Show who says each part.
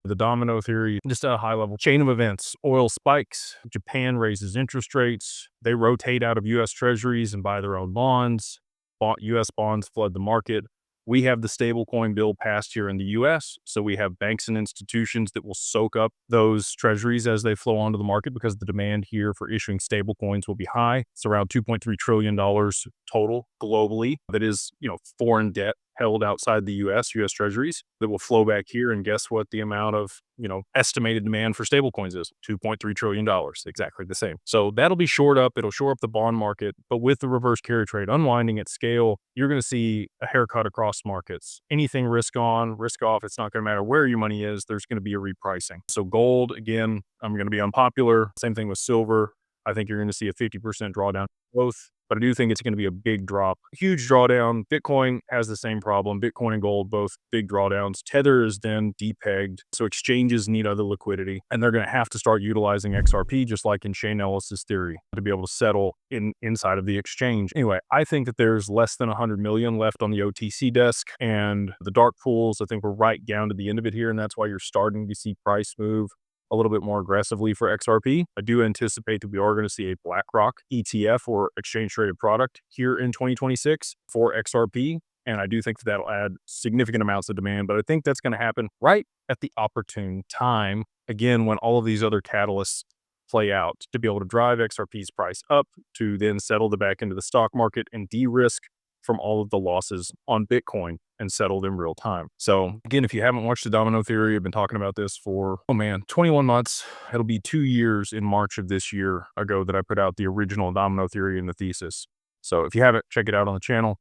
Speaker 1: The domino theory, just at a high level, chain of events. Oil spikes, Japan raises interest rates, they rotate out of US treasuries and buy their own bonds. US bonds flood the market. We have the stablecoin bill passed here in the US. So we have banks and institutions that will soak up those treasuries as they flow onto the market because the demand here for issuing stablecoins will be high. It's around $2.3 trillion total globally. That is, foreign debt held outside the US treasuries that will flow back here. And guess what the amount of, estimated demand for stablecoins is? $2.3 trillion, exactly the same. So that'll be shored up. It'll shore up the bond market. But with the reverse carry trade unwinding at scale, you're going to see a haircut across markets. Anything risk on, risk off, it's not going to matter where your money is. There's going to be a repricing. So gold, again, I'm going to be unpopular. Same thing with silver. I think you're going to see a 50% drawdown both. But I do think it's going to be a big drop, huge drawdown. Bitcoin has the same problem. Bitcoin and gold, both big drawdowns. Tether is then depegged. So exchanges need other liquidity. And they're going to have to start utilizing XRP, just like in Shane Ellis's theory, to be able to settle inside of the exchange. Anyway, I think that there's less than 100 million left on the OTC desk. And the dark pools, I think we're right down to the end of it here. And that's why you're starting to see price move a little bit more aggressively for XRP. I do anticipate that we are going to see a BlackRock ETF or exchange traded product here in 2026 for XRP. And I do think that that'll add significant amounts of demand, but I think that's going to happen right at the opportune time. Again, when all of these other catalysts play out to be able to drive XRP's price up to then settle the back into the stock market and de-risk from all of the losses on Bitcoin and settled in real time. So again, if you haven't watched the domino theory, I've been talking about this for, 21 months. It'll be 2 years in March of this year ago that I put out the original domino theory and the thesis. So if you haven't, check it out on the channel.